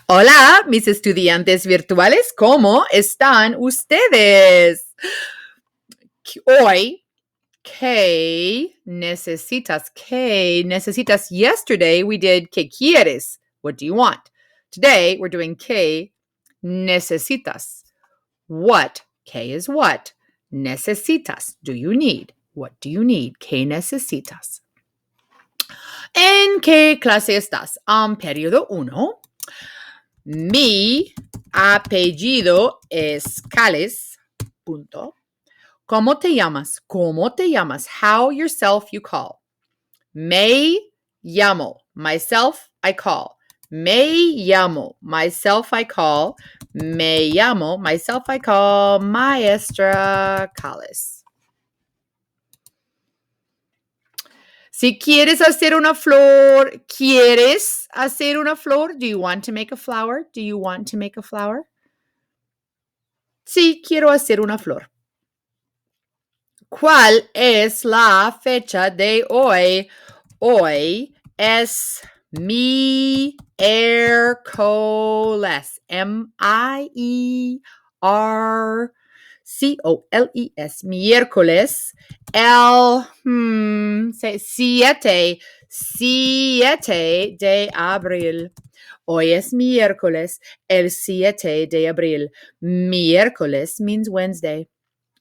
Hola, mis estudiantes virtuales, ¿cómo están ustedes? Hoy, ¿qué necesitas? ¿Qué necesitas? Yesterday we did ¿qué quieres? What do you want? Today we're doing ¿qué necesitas? What? ¿Qué is what? Necesitas. Do you need? What do you need? ¿Qué necesitas? ¿En qué clase estás? Periodo 1. Mi apellido es Cales. Punto. ¿Cómo te llamas? ¿Cómo te llamas? How yourself you call. Me llamo. Myself I call. Me llamo. Myself I call. Me llamo. Myself I call. Maestra Cales. Si quieres hacer una flor, ¿quieres hacer una flor? Do you want to make a flower? Do you want to make a flower? Sí, quiero hacer una flor. ¿Cuál es la fecha de hoy? Hoy es miércoles. M-I-E-R-C-O-L-E-S. Miércoles. El 7 de abril. Hoy es miércoles, el 7 de abril. Miércoles means Wednesday.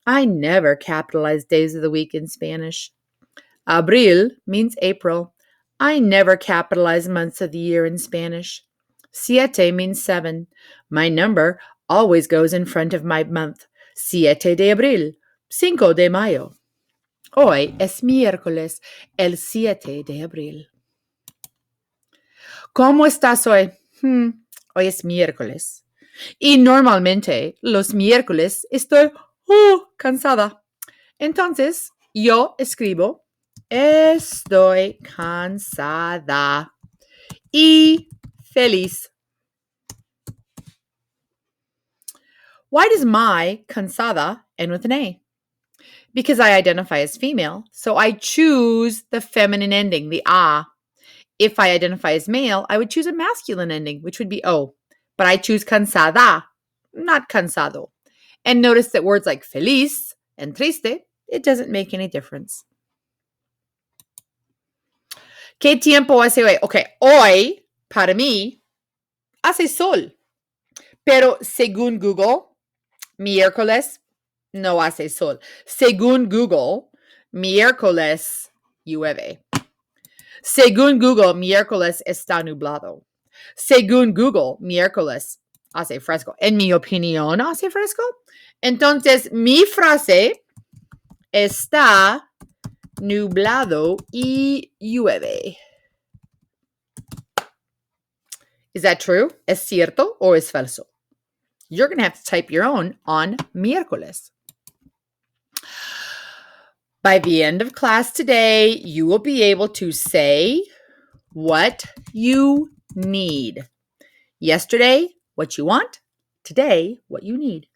I never capitalize days of the week in Spanish. Abril means April. I never capitalize months of the year in Spanish. Siete means 7. My number always goes in front of my month. 7 de abril, 5 de mayo. Hoy es miércoles, el 7 de abril. ¿Cómo estás hoy? Hoy es miércoles. Y normalmente los miércoles estoy cansada. Entonces, yo escribo, estoy cansada y feliz. Why does my cansada end with an A? Because I identify as female, so I choose the feminine ending, the A. If I identify as male, I would choose a masculine ending, which would be O. But I choose cansada, not cansado. And notice that words like feliz and triste, it doesn't make any difference. ¿Qué tiempo hace hoy? Ok, hoy, para mí, hace sol. Pero según Google, miércoles no hace sol. Según Google, miércoles llueve. Según Google, miércoles está nublado. Según Google, miércoles hace fresco. En mi opinión, hace fresco. Entonces, mi frase está nublado y llueve. Is that true? ¿Es cierto o es falso? You're going to have to type your own on miércoles. By the end of class today, you will be able to say what you need. Yesterday, what you want. Today, what you need.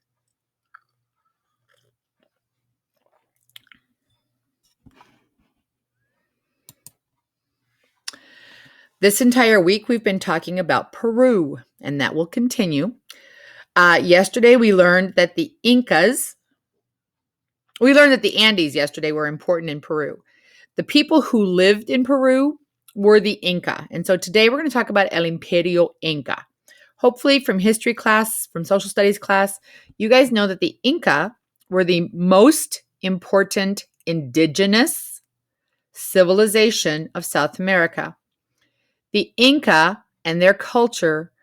This entire week, we've been talking about Peru, and that will continue. Yesterday, we learned that the Andes yesterday were important in Peru. The people who lived in Peru were the Inca. And so today we're going to talk about El Imperio Inca. Hopefully from history class, from social studies class, you guys know that the Inca were the most important indigenous civilization of South America. The Inca and their culture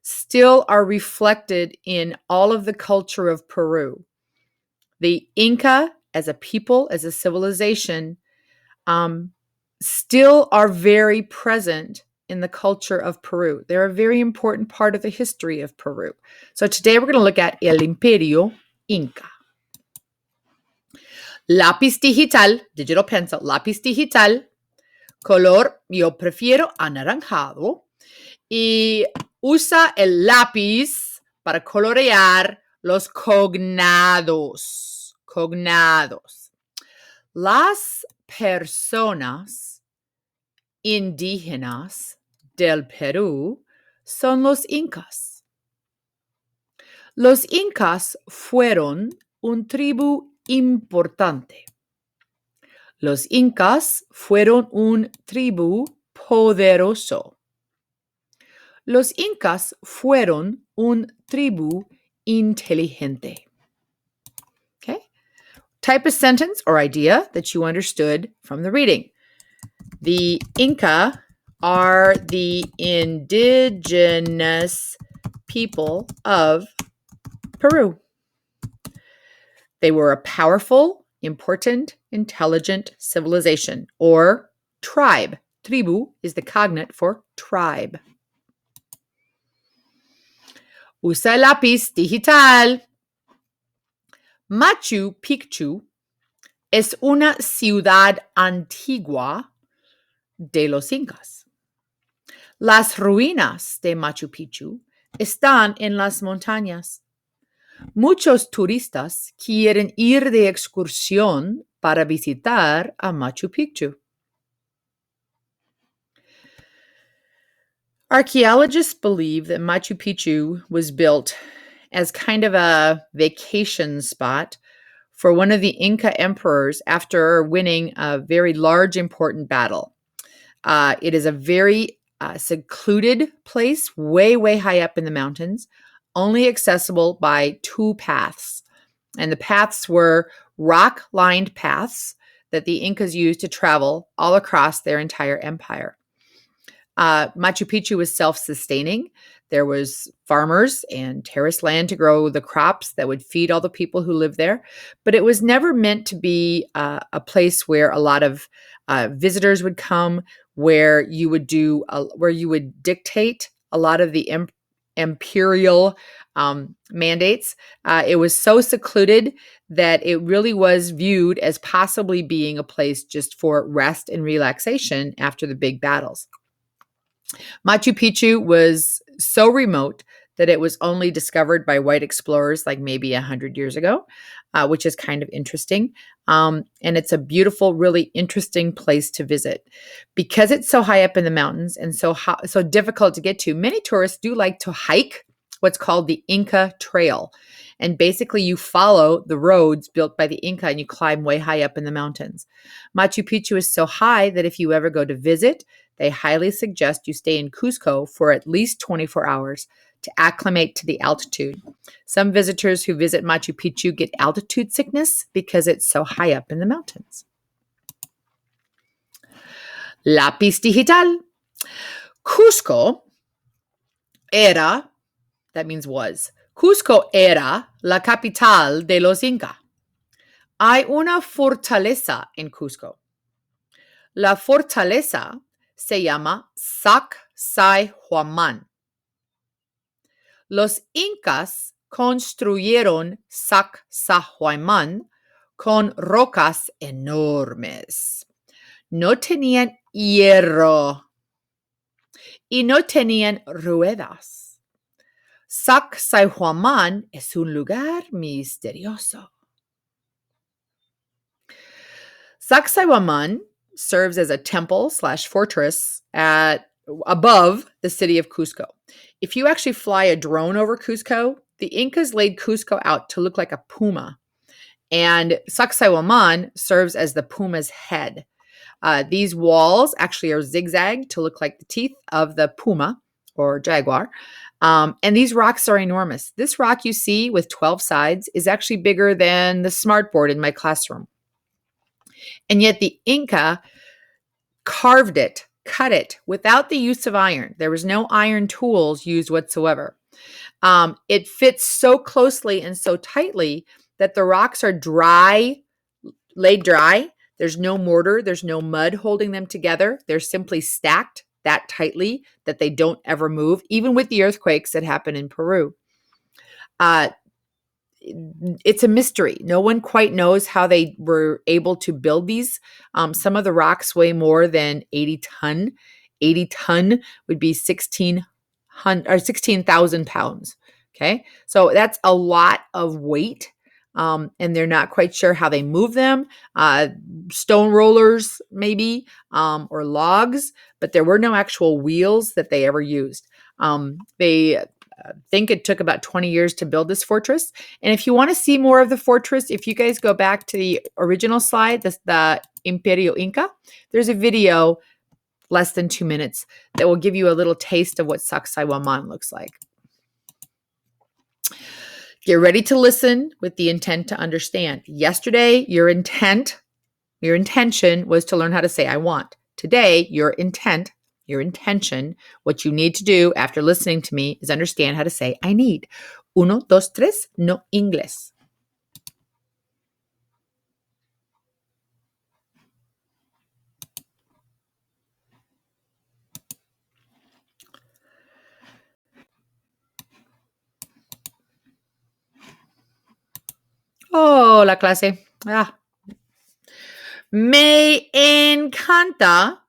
still are reflected in all of the culture of Peru. The Inca as a people, as a civilization, still are very present in the culture of Peru. They're a very important part of the history of Peru. So today we're going to look at El Imperio Inca. Lápiz digital, digital pencil, lápiz digital, color, yo prefiero anaranjado, y usa el lápiz para colorear los cognados. Cognados. Las personas indígenas del Perú son los incas. Los incas fueron un tribu importante. Los incas fueron un tribu poderoso. Los incas fueron un tribu inteligente. Okay? Type a sentence or idea that you understood from the reading. The Inca are the indigenous people of Peru. They were a powerful, important, intelligent civilization or tribe. Tribu is the cognate for tribe. Usa el lápiz digital. Machu Picchu es una ciudad antigua de los incas. Las ruinas de Machu Picchu están en las montañas. Muchos turistas quieren ir de excursión para visitar a Machu Picchu. Archaeologists believe that Machu Picchu was built as kind of a vacation spot for one of the Inca emperors after winning a very large, important battle. It is a very secluded place, way, way high up in the mountains, only accessible by two paths. And the paths were rock-lined paths that the Incas used to travel all across their entire empire. Machu Picchu was self-sustaining. There was farmers and terraced land to grow the crops that would feed all the people who lived there. But it was never meant to be a place where a lot of visitors would come, where you would dictate a lot of the imperial mandates. It was so secluded that it really was viewed as possibly being a place just for rest and relaxation after the big battles. Machu Picchu was so remote that it was only discovered by white explorers like maybe 100 years ago, which is kind of interesting. And it's a beautiful, really interesting place to visit. Because it's so high up in the mountains and so difficult to get to, many tourists do like to hike what's called the Inca Trail. And basically you follow the roads built by the Inca and you climb way high up in the mountains. Machu Picchu is so high that if you ever go to visit, they highly suggest you stay in Cusco for at least 24 hours to acclimate to the altitude. Some visitors who visit Machu Picchu get altitude sickness because it's so high up in the mountains. Lápiz digital. Cusco era, that means was. Cusco era la capital de los Inca. Hay una fortaleza en Cusco. La fortaleza se llama Sacsayhuamán. Los incas construyeron Sacsayhuamán con rocas enormes. No tenían hierro y no tenían ruedas. Sacsayhuamán es un lugar misterioso. Sacsayhuamán serves as a temple/fortress above the city of Cusco. If you actually fly a drone over Cusco, the Incas laid Cusco out to look like a puma. And Sacsayhuamán serves as the puma's head. These walls actually are zigzagged to look like the teeth of the puma or jaguar. And these rocks are enormous. This rock you see with 12 sides is actually bigger than the smartboard in my classroom. And yet the Inca carved it, cut it without the use of iron. There was no iron tools used whatsoever. It fits so closely and so tightly that the rocks are laid dry. There's no mortar. There's no mud holding them together. They're simply stacked that tightly that they don't ever move, even with the earthquakes that happen in Peru. It's a mystery. No one quite knows how they were able to build these. Some of the rocks weigh more than 80 ton. 80 ton would be 16,000 pounds. Okay. So that's a lot of weight. And they're not quite sure how they move them. Stone rollers, maybe, or logs, but there were no actual wheels that they ever used. They think it took about 20 years to build this fortress. And if you want to see more of the fortress, if you guys go back to the original slide, the Imperio Inca, there's a video less than 2 minutes that will give you a little taste of what Sacsayhuaman looks like. Get ready to listen with the intent to understand. Yesterday, your intention was to learn how to say I want. Today, your intention, what you need to do after listening to me is understand how to say I need. 1, 2, 3, no inglés. Oh, la clase. Me encanta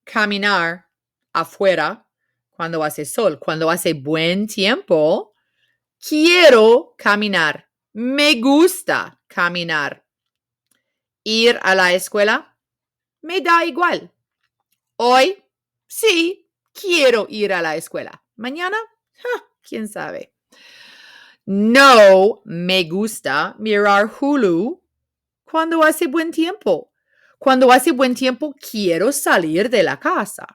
caminar afuera cuando hace sol. Cuando hace buen tiempo, quiero caminar. Me gusta caminar. Ir a la escuela, me da igual. Hoy, sí, quiero ir a la escuela. Mañana, quién sabe. No me gusta mirar Hulu cuando hace buen tiempo. Cuando hace buen tiempo, quiero salir de la casa.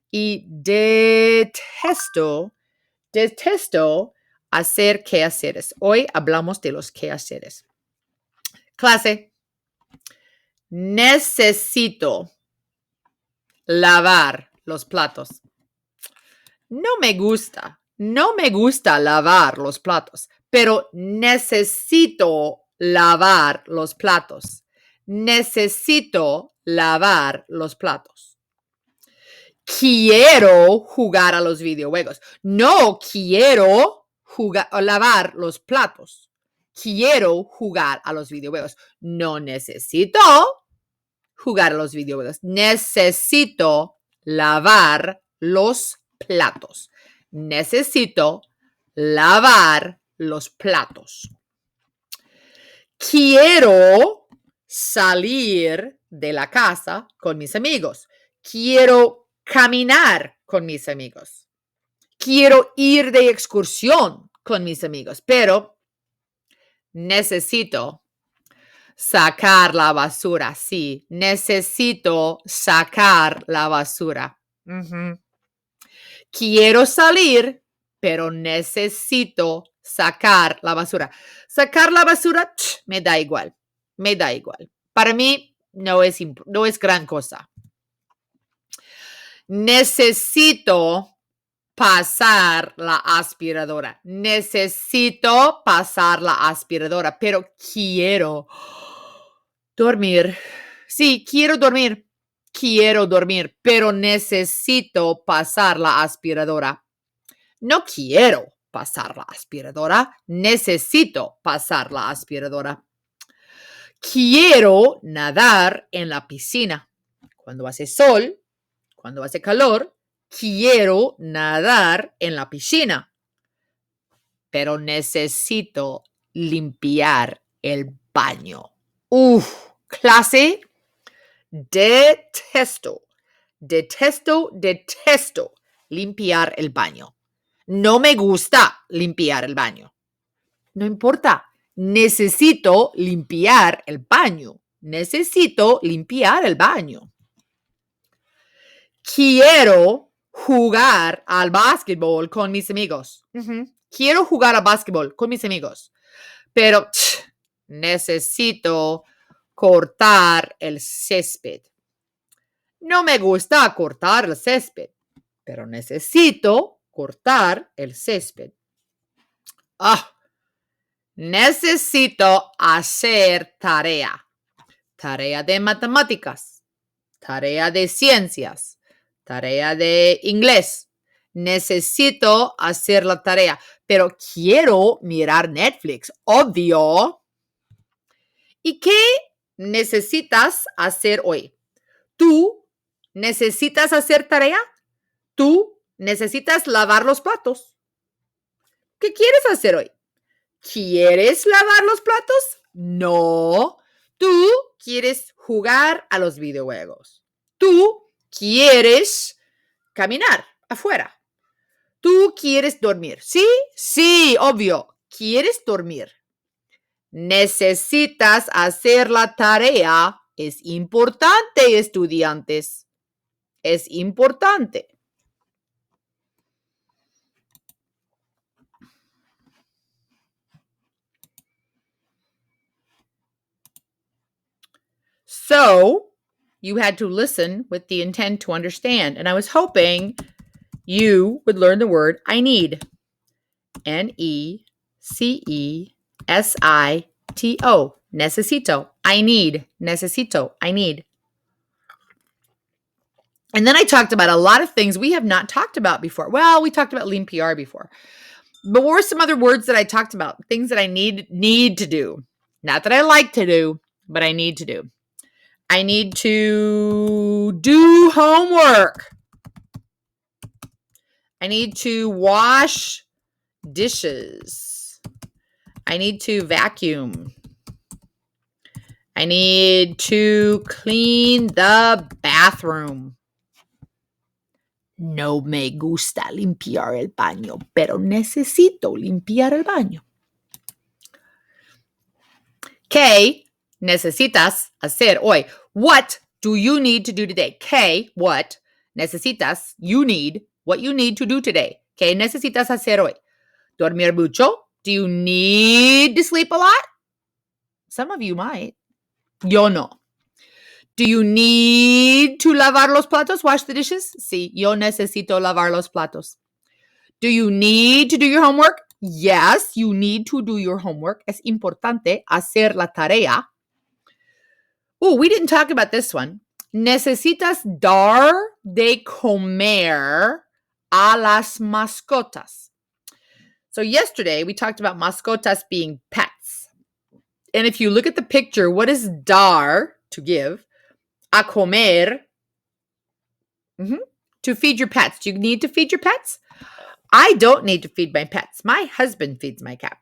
Y detesto hacer quehaceres. Hoy hablamos de los quehaceres. Clase. Necesito lavar los platos. No me gusta lavar los platos, pero necesito lavar los platos. Necesito lavar los platos. Quiero jugar a los videojuegos. No quiero lavar los platos. Quiero jugar a los videojuegos. No necesito jugar a los videojuegos. Necesito lavar los platos. Necesito lavar los platos. Quiero salir de la casa con mis amigos. Quiero caminar con mis amigos. Quiero ir de excursión con mis amigos, pero necesito sacar la basura. Sí, necesito sacar la basura. Quiero salir, pero necesito sacar la basura. Sacar la basura, me da igual. Me da igual. Para mí no es gran cosa. Necesito pasar la aspiradora. Necesito pasar la aspiradora, pero quiero dormir. Sí, quiero dormir. Quiero dormir, pero necesito pasar la aspiradora. No quiero pasar la aspiradora. Necesito pasar la aspiradora. Quiero nadar en la piscina. Cuando hace sol, cuando hace calor, quiero nadar en la piscina. Pero necesito limpiar el baño. Clase. Detesto limpiar el baño. No me gusta limpiar el baño. No importa. Necesito limpiar el baño. Necesito limpiar el baño. Quiero jugar al básquetbol con mis amigos. Quiero jugar al básquetbol con mis amigos. Pero necesito cortar el césped. No me gusta cortar el césped, pero necesito cortar el césped. Necesito hacer tarea. Tarea de matemáticas, tarea de ciencias, tarea de inglés. Necesito hacer la tarea, pero quiero mirar Netflix, obvio. ¿Y qué necesitas hacer hoy? ¿Tú necesitas hacer tarea? ¿Tú necesitas lavar los platos? ¿Qué quieres hacer hoy? ¿Quieres lavar los platos? No. Tú quieres jugar a los videojuegos. Tú quieres caminar afuera. Tú quieres dormir. ¿Sí? Sí, obvio. ¿Quieres dormir? Necesitas hacer la tarea. Es importante, estudiantes. Es importante. So, you had to listen with the intent to understand. And I was hoping you would learn the word I need. Necesito. Necesito. I need. Necesito. I need. And then I talked about a lot of things we have not talked about before. Well, we talked about limpiar before. But what were some other words that I talked about? Things that I need to do. Not that I like to do, but I need to do. I need to do homework. I need to wash dishes. I need to vacuum. I need to clean the bathroom. No me gusta limpiar el baño, pero necesito limpiar el baño. ¿Qué necesitas hacer hoy? What do you need to do today? ¿Qué? What? Necesitas, you need, what you need to do today. ¿Qué necesitas hacer hoy? ¿Dormir mucho? Do you need to sleep a lot? Some of you might. Yo no. Do you need to lavar los platos? Wash the dishes? Sí, yo necesito lavar los platos. Do you need to do your homework? Yes, you need to do your homework. Es importante hacer la tarea. Oh, we didn't talk about this one. Necesitas dar de comer a las mascotas. So yesterday we talked about mascotas being pets. And if you look at the picture, what is dar, to give, a comer, to feed your pets. Do you need to feed your pets? I don't need to feed my pets. My husband feeds my cat.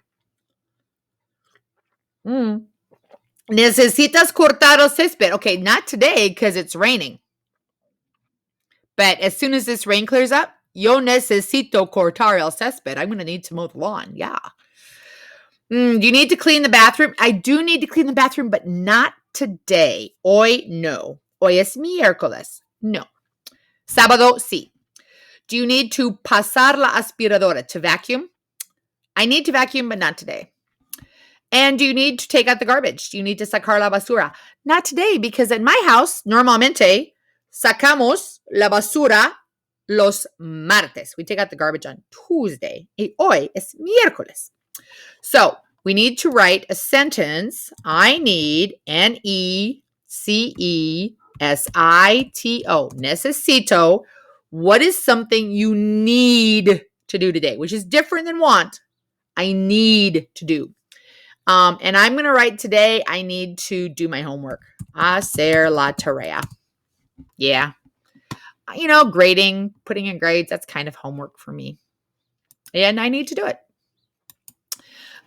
Necesitas cortar el césped. Okay, not today because it's raining. But as soon as this rain clears up, yo necesito cortar el césped. I'm going to need to mow the lawn. Yeah. Do you need to clean the bathroom? I do need to clean the bathroom, but not today. Hoy no. Hoy es miércoles. No. Sábado, sí. Do you need to pasar la aspiradora, to vacuum? I need to vacuum, but not today. And do you need to take out the garbage? Do you need to sacar la basura? Not today, because at my house, normalmente, sacamos la basura los martes. We take out the garbage on Tuesday. Y hoy es miércoles. So we need to write a sentence. I need, necesito, necesito. What is something you need to do today, which is different than want. I need to do. And I'm going to write today, I need to do my homework. Hacer la tarea. Yeah. You know, grading, putting in grades, that's kind of homework for me. And I need to do it.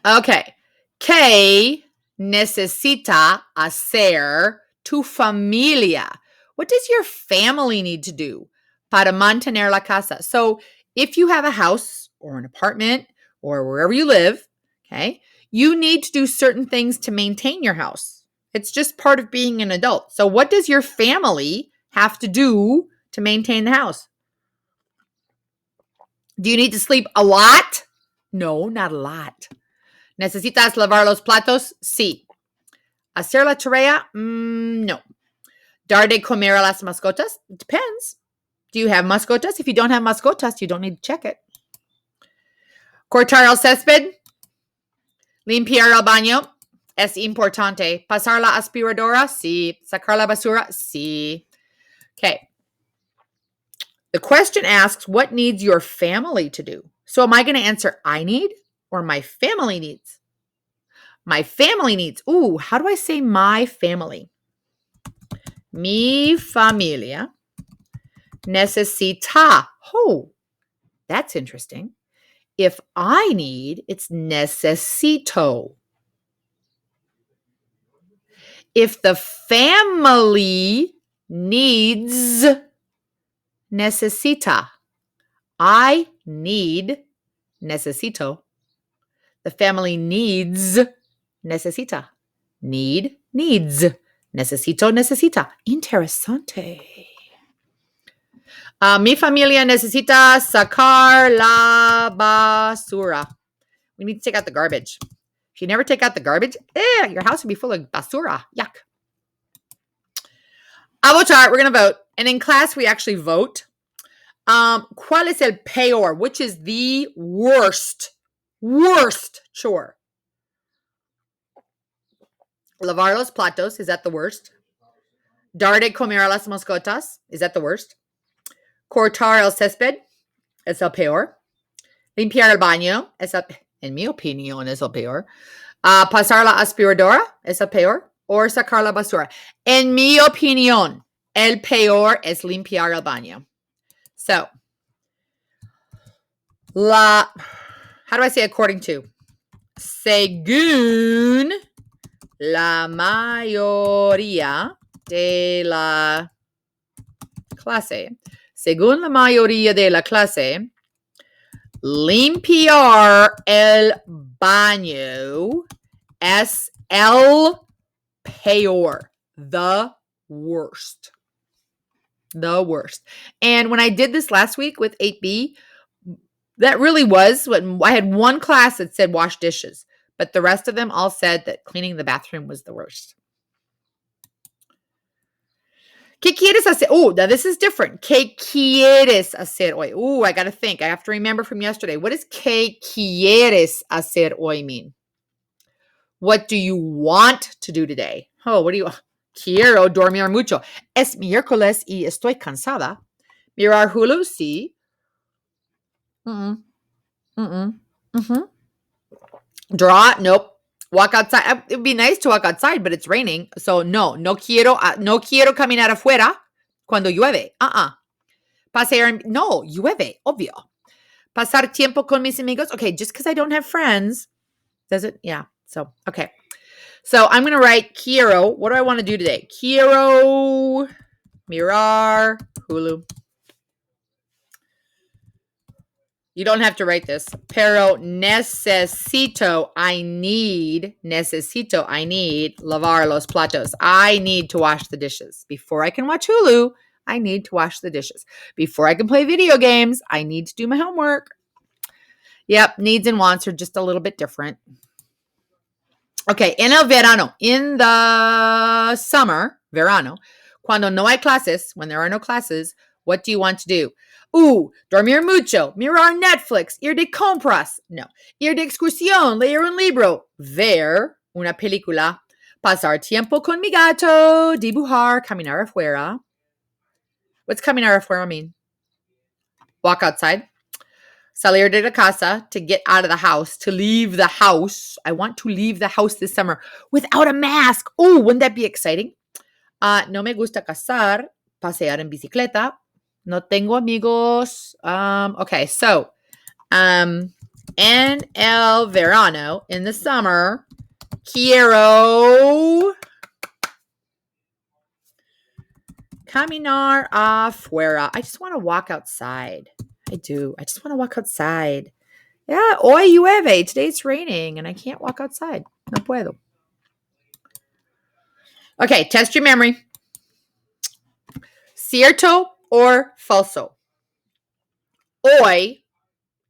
Okay. ¿Qué necesita hacer tu familia? What does your family need to do para mantener la casa? So if you have a house or an apartment or wherever you live, okay, you need to do certain things to maintain your house. It's just part of being an adult. So what does your family have to do to maintain the house? Do you need to sleep a lot? No, not a lot. ¿Necesitas lavar los platos? Sí. ¿Hacer la tarea? No. ¿Dar de comer a las mascotas? It depends. Do you have mascotas? If you don't have mascotas, you don't need to check it. ¿Cortar el césped? ¿Limpiar el baño? Es importante. ¿Pasar la aspiradora? Sí. ¿Sacar la basura? Sí. Okay. The question asks, what needs your family to do? So am I going to answer I need or my family needs? My family needs. Ooh, how do I say my family? Mi familia necesita. Oh, that's interesting. If I need, it's necesito. If the family needs, necesita. I need, necesito. The family needs, necesita. Need, needs. Necesito, necesita. Interesante. Mi familia necesita sacar la basura. We need to take out the garbage. If you never take out the garbage, your house would be full of basura. Yuck. A votar, we're going to vote. And in class, we actually vote. ¿Cuál es el peor? Which is the worst chore? Lavar los platos, is that the worst? Dar de comer a las mascotas, is that the worst? Cortar el césped, es el peor. Limpiar el baño, en mi opinión, es el peor. Pasar la aspiradora, es el peor. O sacar la basura. En mi opinión, el peor es limpiar el baño. So, how do I say according to? Según la mayoría de la clase. Según la mayoría de la clase, limpiar el baño es el peor. The worst. The worst. And when I did this last week with 8B, that really was when I had one class that said wash dishes, but the rest of them all said that cleaning the bathroom was the worst. ¿Qué quieres hacer? Oh, now this is different. ¿Qué quieres hacer hoy? Oh, I got to think. I have to remember from yesterday. What does ¿qué quieres hacer hoy mean? What do you want to do today? Oh, what do you... Quiero dormir mucho. Es miércoles y estoy cansada. Mirar Hulu, sí. Draw, nope. Walk outside. It would be nice to walk outside, but it's raining. So no quiero caminar afuera cuando llueve. Pasear, no, llueve, obvio. Pasar tiempo con mis amigos. Okay, just because I don't have friends, does it? Yeah. So, okay. So I'm going to write quiero. What do I want to do today? Quiero mirar Hulu. You don't have to write this. Pero necesito, I need lavar los platos. I need to wash the dishes. Before I can watch Hulu, I need to wash the dishes. Before I can play video games, I need to do my homework. Yep, needs and wants are just a little bit different. Okay, en el verano, in the summer, verano, cuando no hay clases, when there are no classes, what do you want to do? Dormir mucho, mirar Netflix, ir de compras, no, ir de excursión, leer un libro, ver una película, pasar tiempo con mi gato, dibujar, caminar afuera. What's caminar afuera mean? Walk outside. Salir de la casa, to get out of the house, to leave the house. I want to leave the house this summer without a mask. Oh, wouldn't that be exciting? No me gusta cazar, pasear en bicicleta. No tengo amigos. Okay, so en el verano, in the summer, quiero caminar afuera. I just want to walk outside. I do. I just want to walk outside. Yeah, hoy llueve. Today it's raining and I can't walk outside. No puedo. Okay, test your memory. Cierto or falso? Hoy,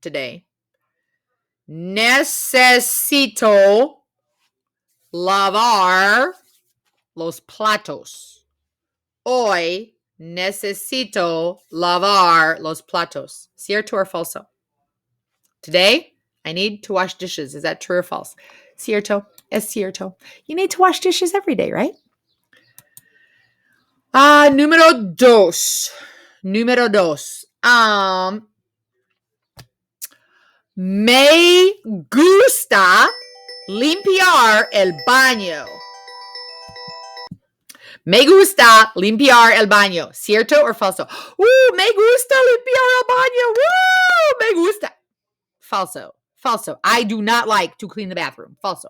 today, necesito lavar los platos. Hoy necesito lavar los platos. Cierto or falso? Today, I need to wash dishes. Is that true or false? Cierto. Es cierto. You need to wash dishes every day, right? Número dos. Me gusta limpiar el baño. Me gusta limpiar el baño. ¿Cierto or falso? Me gusta limpiar el baño. Me gusta. Falso. I do not like to clean the bathroom. Falso.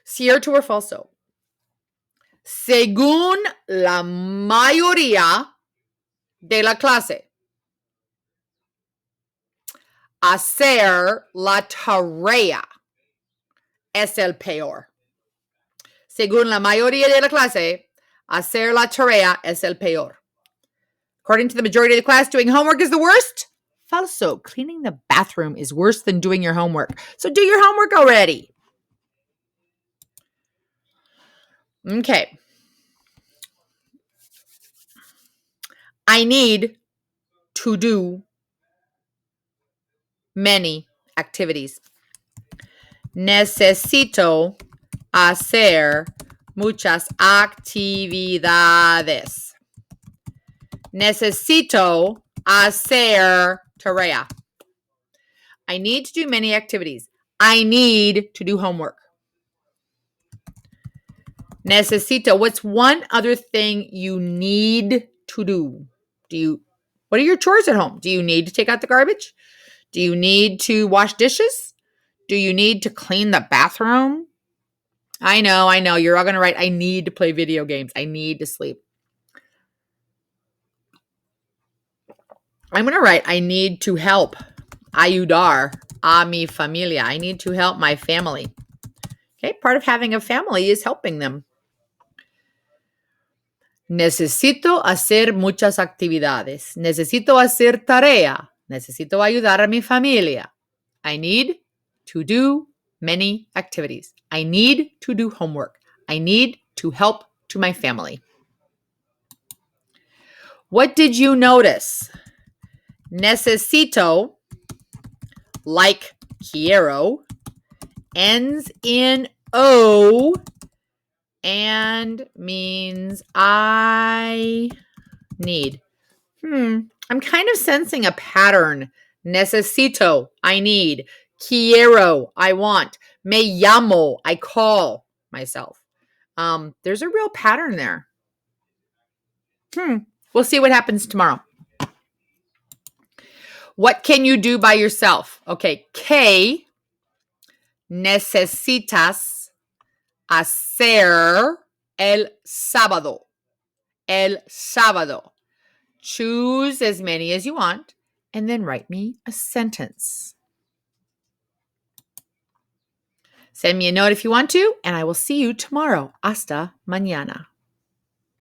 ¿Cierto or falso? Según la mayoría de la clase. Hacer la tarea es el peor. Según la mayoría de la clase, hacer la tarea es el peor. According to the majority of the class, doing homework is the worst. Falso. Cleaning the bathroom is worse than doing your homework. So do your homework already. Okay. I need to do many activities. Necesito hacer muchas actividades. Necesito hacer tarea. I need to do many activities. I need to do homework. Necesito. What's one other thing you need to do? What are your chores at home? Do you need to take out the garbage? Do you need to wash dishes? Do you need to clean the bathroom? I know. You're all going to write, I need to play video games. I need to sleep. I'm going to write, I need to help. Ayudar a mi familia. I need to help my family. Okay, part of having a family is helping them. Necesito hacer muchas actividades. Necesito hacer tarea. Necesito ayudar a mi familia. I need to do many activities. I need to do homework. I need to help to my family. What did you notice? Necesito, like quiero, ends in O and means I need. I'm kind of sensing a pattern. Necesito, I need. Quiero, I want. Me llamo, I call myself. There's a real pattern there. We'll see what happens tomorrow. What can you do by yourself? Okay, ¿qué necesitas hacer el sábado? El sábado. Choose as many as you want and then write me a sentence. Send me a note if you want to, and I will see you tomorrow. Hasta mañana.